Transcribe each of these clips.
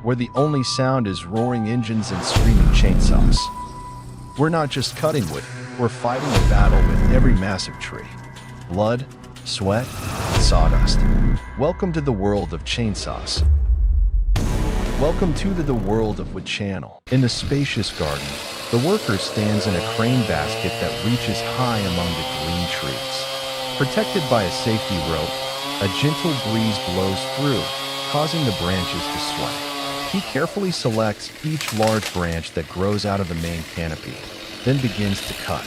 where the only sound is roaring engines and screaming chainsaws. We're not just cutting wood, we're fighting a battle with every massive tree. Blood, sweat, and sawdust. Welcome to the world of chainsaws. Welcome to the world of Wood Channel. In the spacious garden, the worker stands in a crane basket that reaches high among the green trees. Protected by a safety rope, a gentle breeze blows through, causing the branches to sway. He carefully selects each large branch that grows out of the main canopy, then begins to cut.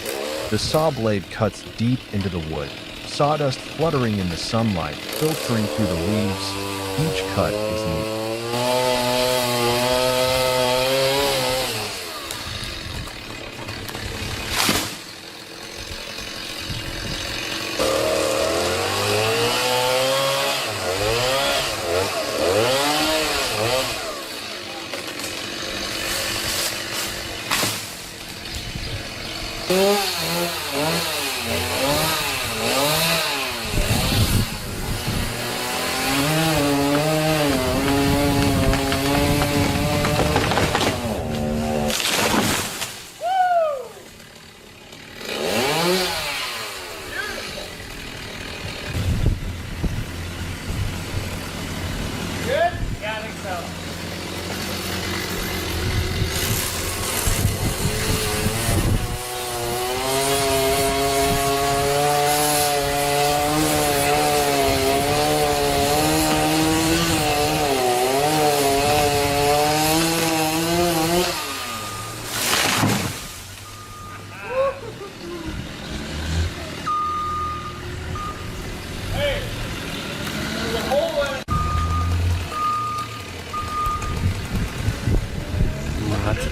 The saw blade cuts deep into the wood, sawdust fluttering in the sunlight, filtering through the leaves. Each cut is neat.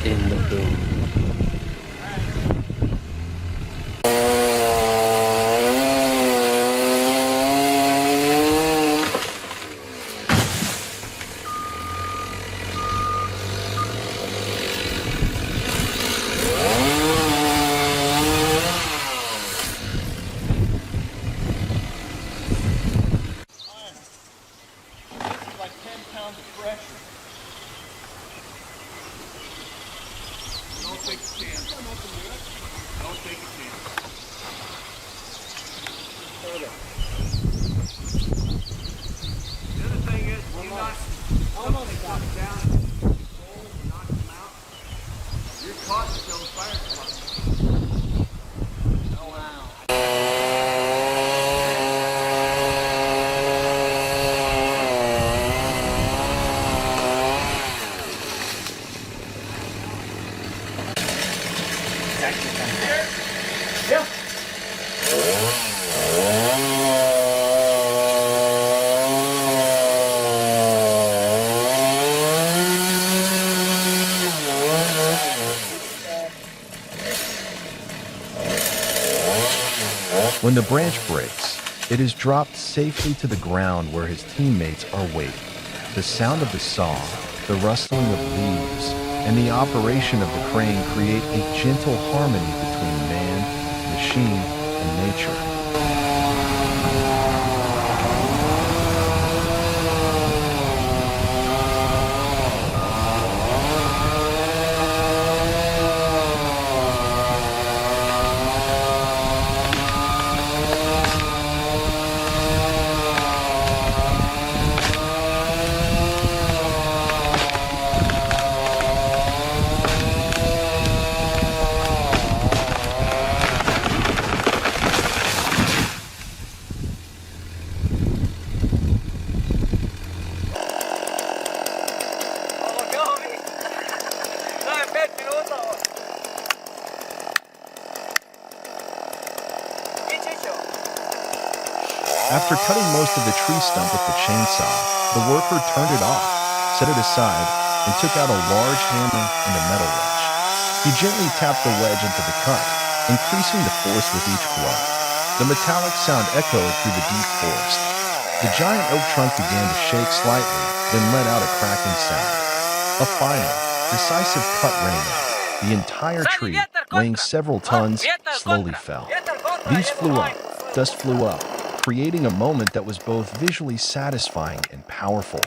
In the boom. Like 10 pounds of pressure. Don't take a chance. Don't take a chance. The other thing is, when you knock something down and knock them out, you're caught until the fire starts. Oh, wow. Yeah. When the branch breaks, it is dropped safely to the ground where his teammates are waiting. The sound of the saw, the rustling of leaves, and the operation of the crane create a gentle harmony between man, machine, and nature. After cutting most of the tree stump with the chainsaw, the worker turned it off, set it aside, and took out a large hammer and a metal wedge. He gently tapped the wedge into the cut, increasing the force with each blow. The metallic sound echoed through the deep forest. The giant oak trunk began to shake slightly, then let out a cracking sound. A final, decisive cut rang out. The entire tree, weighing several tons, slowly fell. Leaves flew up, dust flew up, creating a moment that was both visually satisfying and powerful.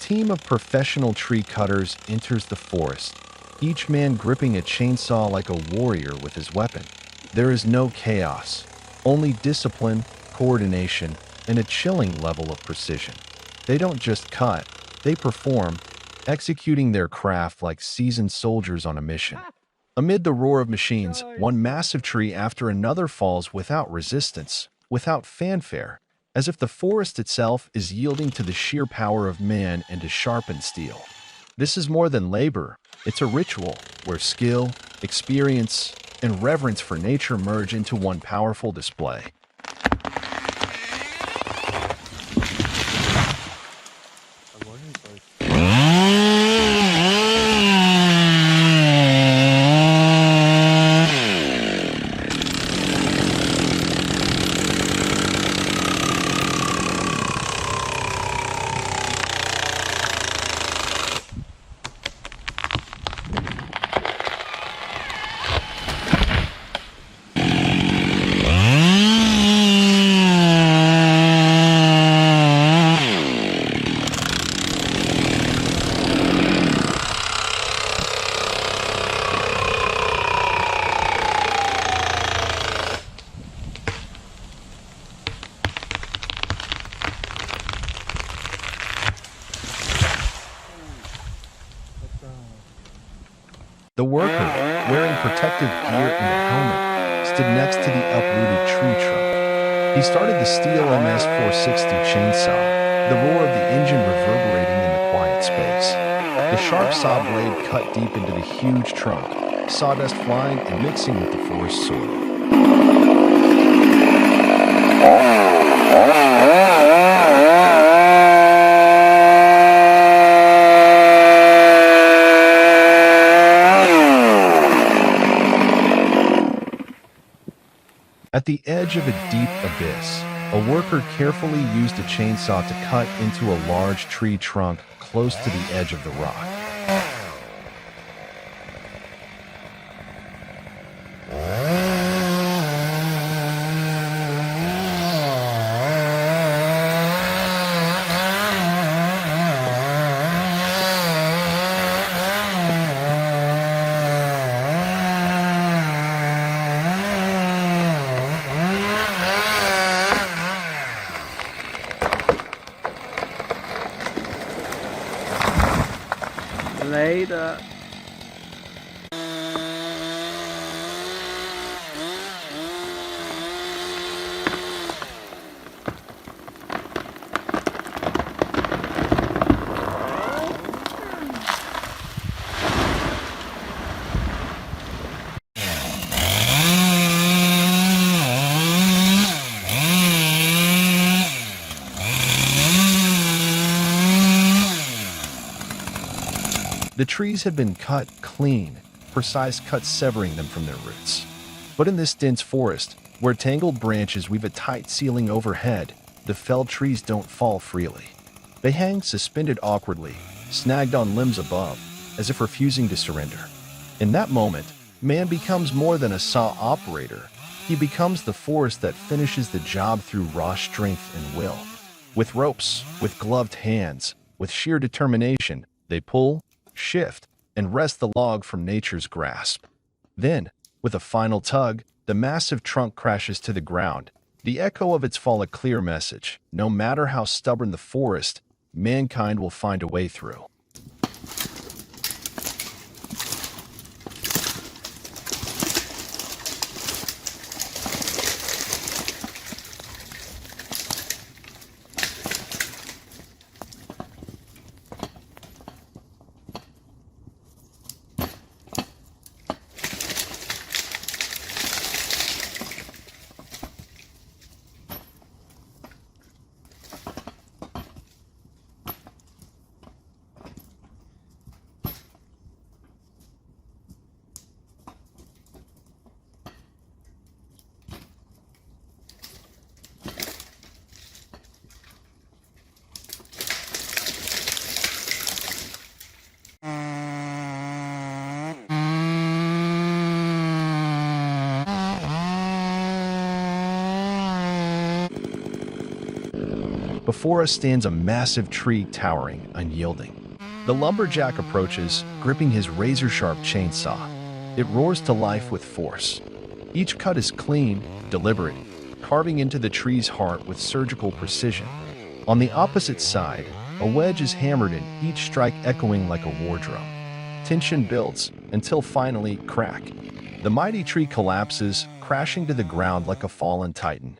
team of professional tree cutters enters the forest, each man gripping a chainsaw like a warrior with his weapon. There is no chaos, only discipline, coordination, and a chilling level of precision. They don't just cut, they perform, executing their craft like seasoned soldiers on a mission. Amid the roar of machines, one massive tree after another falls without resistance, without fanfare, as if the forest itself is yielding to the sheer power of man and to sharpened steel. This is more than labor, it's a ritual where skill, experience, and reverence for nature merge into one powerful display. The worker, wearing protective gear and a helmet, stood next to the uprooted tree trunk. He started the steel MS-460 chainsaw, the roar of the engine reverberating in the quiet space. The sharp saw blade cut deep into the huge trunk, sawdust flying and mixing with the forest soil. At the edge of a deep abyss, a worker carefully used a chainsaw to cut into a large tree trunk close to the edge of the rock. Later. The trees had been cut clean, precise cuts severing them from their roots. But in this dense forest, where tangled branches weave a tight ceiling overhead, the felled trees don't fall freely. They hang suspended awkwardly, snagged on limbs above, as if refusing to surrender. In that moment, man becomes more than a saw operator. He becomes the force that finishes the job through raw strength and will. With ropes, with gloved hands, with sheer determination, they pull, shift, and wrest the log from nature's grasp. Then, with a final tug, the massive trunk crashes to the ground, the echo of its fall a clear message: no matter how stubborn the forest, mankind will find a way through. Before us stands a massive tree towering, unyielding. The lumberjack approaches, gripping his razor-sharp chainsaw. It roars to life with force. Each cut is clean, deliberate, carving into the tree's heart with surgical precision. On the opposite side, a wedge is hammered in, each strike echoing like a war drum. Tension builds, until finally, crack. The mighty tree collapses, crashing to the ground like a fallen titan.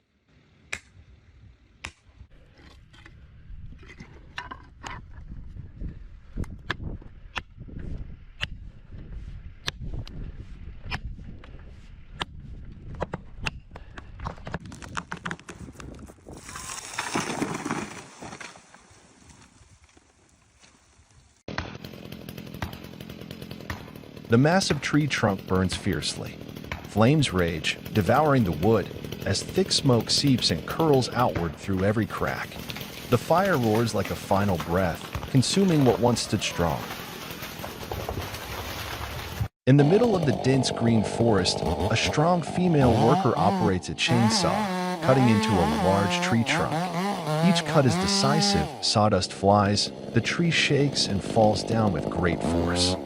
The massive tree trunk burns fiercely. Flames rage, devouring the wood, as thick smoke seeps and curls outward through every crack. The fire roars like a final breath, consuming what once stood strong. In the middle of the dense green forest, a strong female worker operates a chainsaw, cutting into a large tree trunk. Each cut is decisive, sawdust flies, the tree shakes and falls down with great force.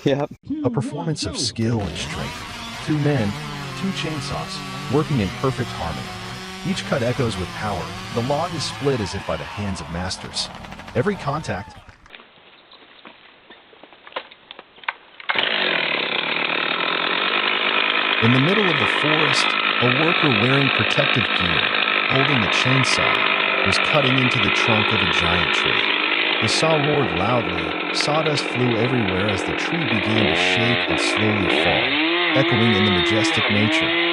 Yep. A performance of skill and strength. Two men, two chainsaws, working in perfect harmony. Each cut echoes with power. The log is split as if by the hands of masters. Every contact. In the middle of the forest, a worker wearing protective gear, holding a chainsaw, was cutting into the trunk of a giant tree. The saw roared loudly, sawdust flew everywhere as the tree began to shake and slowly fall, echoing in the majestic nature.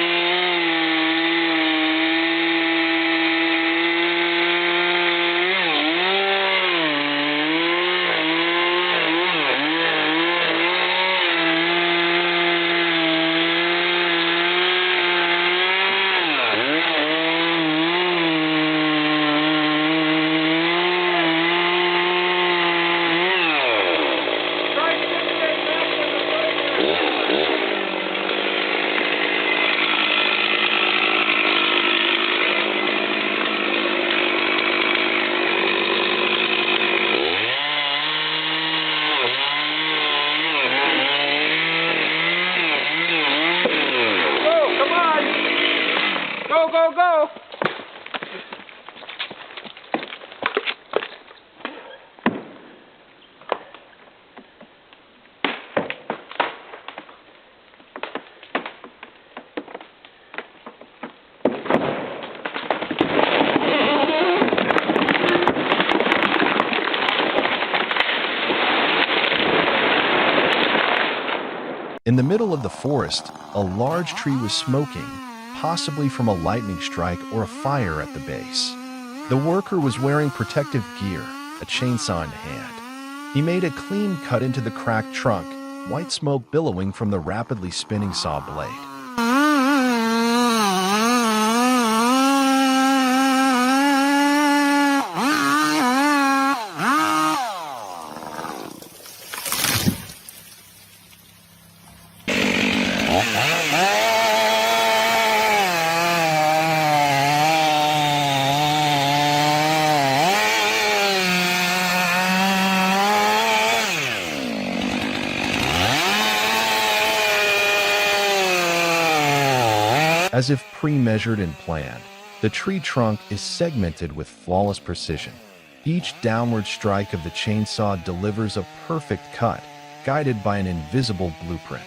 Go! In the middle of the forest, a large tree was smoking, possibly from a lightning strike or a fire at the base. The worker was wearing protective gear, a chainsaw in hand. He made a clean cut into the cracked trunk, white smoke billowing from the rapidly spinning saw blade. As if pre-measured and planned, the tree trunk is segmented with flawless precision. Each downward strike of the chainsaw delivers a perfect cut, guided by an invisible blueprint.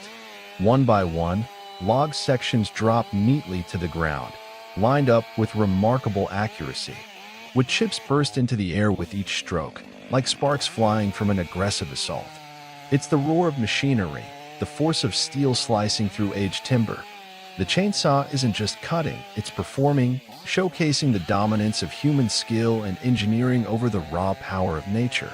One by one, log sections drop neatly to the ground, lined up with remarkable accuracy. Wood chips burst into the air with each stroke, like sparks flying from an aggressive assault. It's the roar of machinery, the force of steel slicing through aged timber. The chainsaw isn't just cutting, it's performing, showcasing the dominance of human skill and engineering over the raw power of nature.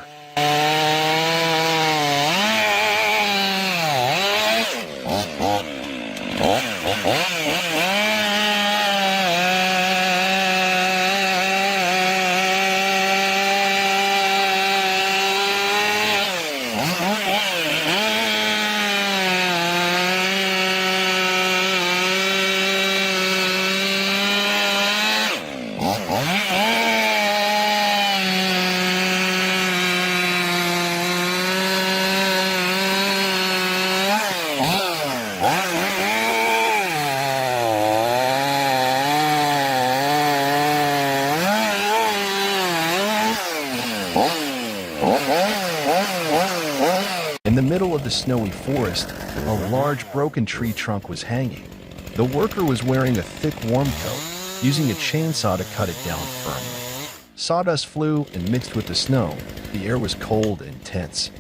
In the middle of the snowy forest, a large broken tree trunk was hanging. The worker was wearing a thick warm coat, using a chainsaw to cut it down firmly. Sawdust flew and mixed with the snow. The air was cold and tense.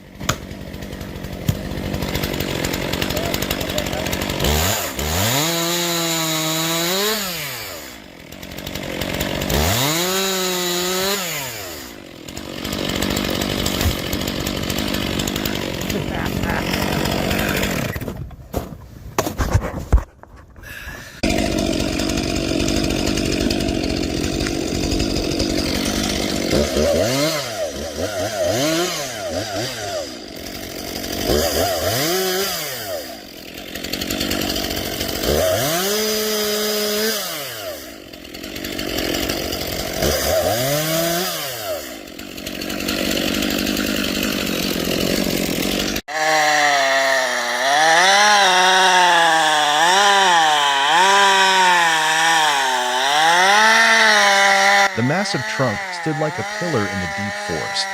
The massive trunk stood like a pillar in the deep forest.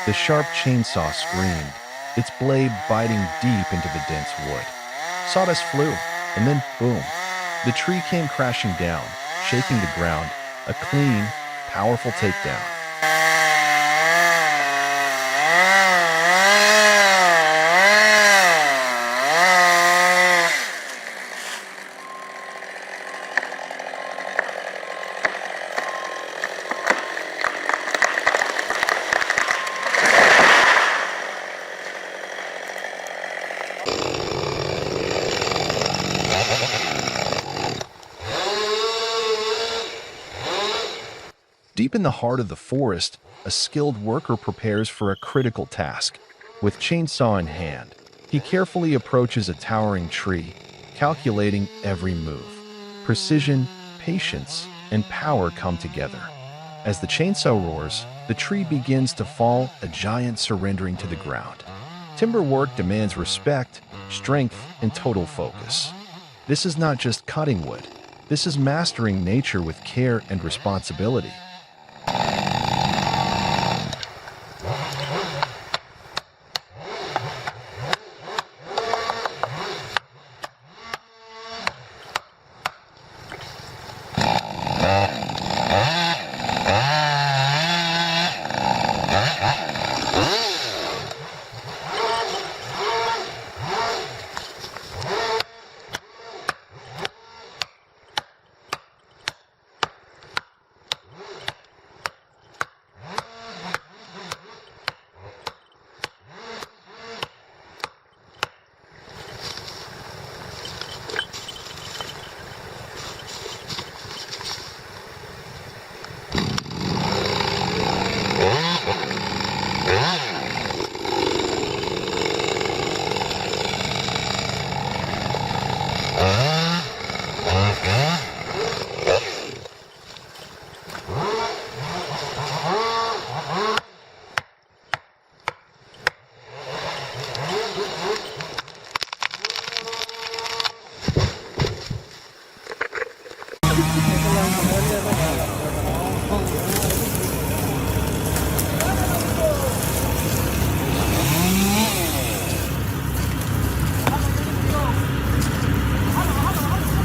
The sharp chainsaw screamed, its blade biting deep into the dense wood. Sawdust flew, and then boom. The tree came crashing down, shaking the ground, a clean, powerful takedown. Deep in the heart of the forest, a skilled worker prepares for a critical task. With chainsaw in hand, he carefully approaches a towering tree, calculating every move. Precision, patience, and power come together. As the chainsaw roars, the tree begins to fall, a giant surrendering to the ground. Timber work demands respect, strength, and total focus. This is not just cutting wood. This is mastering nature with care and responsibility.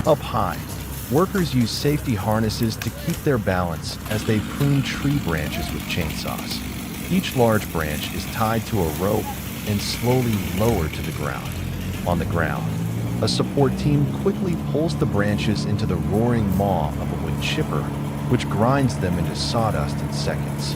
Up high, Workers use safety harnesses to keep their balance as they prune tree branches with chainsaws. Each large branch is tied to a rope and slowly lowered to the ground. On the ground, a support team quickly pulls the branches into the roaring maw of a wood chipper, which grinds them into sawdust in seconds.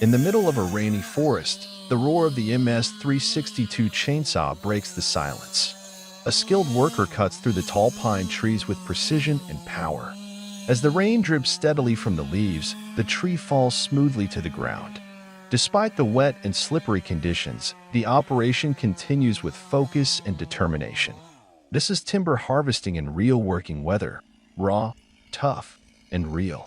In the middle of a rainy forest, the roar of the MS-362 chainsaw breaks the silence. A skilled worker cuts through the tall pine trees with precision and power. As the rain drips steadily from the leaves, the tree falls smoothly to the ground. Despite the wet and slippery conditions, the operation continues with focus and determination. This is timber harvesting in real working weather, raw, tough, and real.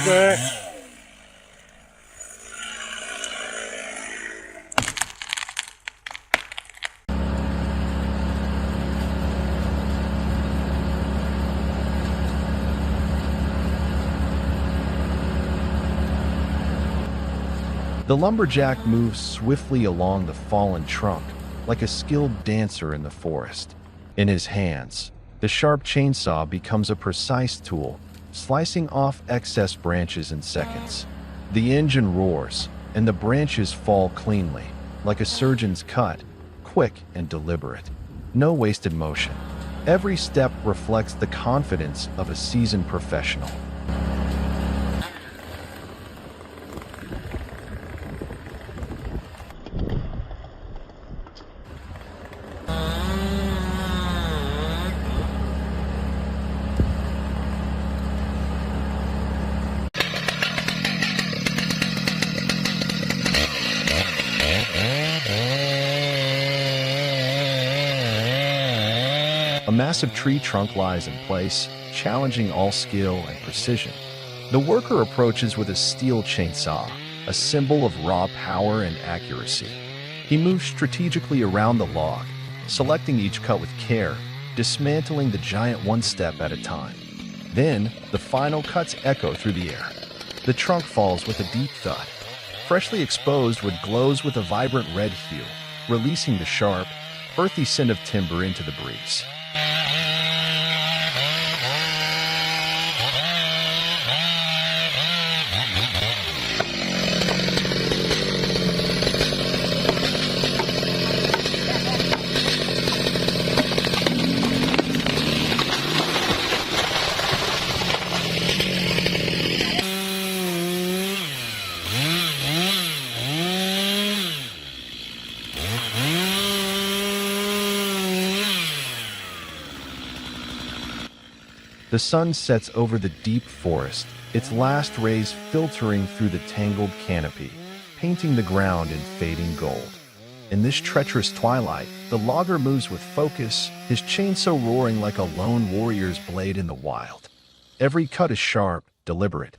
Okay. The lumberjack moves swiftly along the fallen trunk, like a skilled dancer in the forest. In his hands, the sharp chainsaw becomes a precise tool, slicing off excess branches in seconds. The engine roars, and the branches fall cleanly, like a surgeon's cut, quick and deliberate. No wasted motion. Every step reflects the confidence of a seasoned professional. A massive tree trunk lies in place, challenging all skill and precision. The worker approaches with a steel chainsaw, a symbol of raw power and accuracy. He moves strategically around the log, selecting each cut with care, dismantling the giant one step at a time. Then, the final cuts echo through the air. The trunk falls with a deep thud. Freshly exposed wood glows with a vibrant red hue, releasing the sharp, earthy scent of timber into the breeze. The sun sets over the deep forest, its last rays filtering through the tangled canopy, painting the ground in fading gold. In this treacherous twilight, the logger moves with focus, his chainsaw roaring like a lone warrior's blade in the wild. Every cut is sharp, deliberate.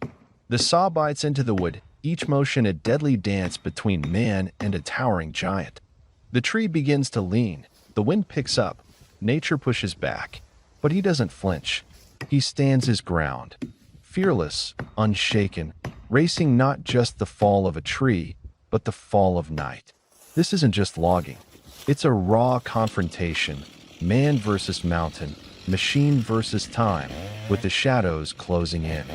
The saw bites into the wood, each motion a deadly dance between man and a towering giant. The tree begins to lean, the wind picks up, nature pushes back, but he doesn't flinch. He stands his ground, fearless, unshaken, racing not just the fall of a tree, but the fall of night. This isn't just logging. It's a raw confrontation, man versus mountain, machine versus time, with the shadows closing in.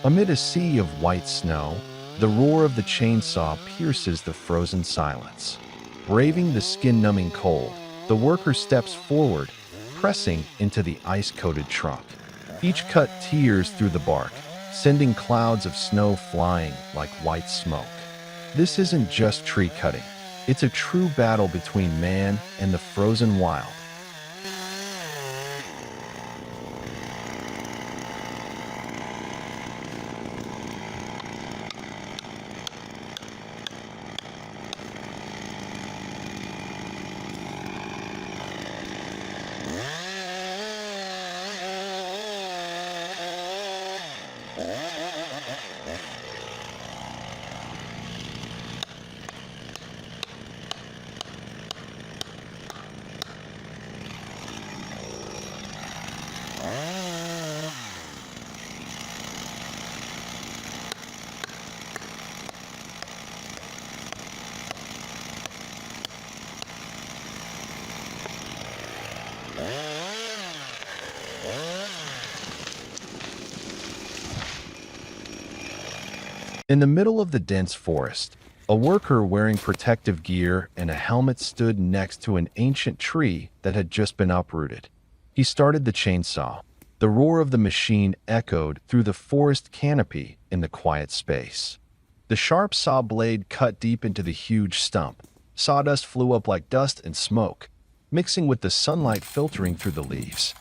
Amid a sea of white snow, the roar of the chainsaw pierces the frozen silence. Braving the skin-numbing cold, the worker steps forward, pressing into the ice-coated trunk. Each cut tears through the bark, sending clouds of snow flying like white smoke. This isn't just tree cutting. It's a true battle between man and the frozen wild. In the middle of the dense forest, a worker wearing protective gear and a helmet stood next to an ancient tree that had just been uprooted. He started the chainsaw. The roar of the machine echoed through the forest canopy in the quiet space. The sharp saw blade cut deep into the huge stump. Sawdust flew up like dust and smoke, mixing with the sunlight filtering through the leaves.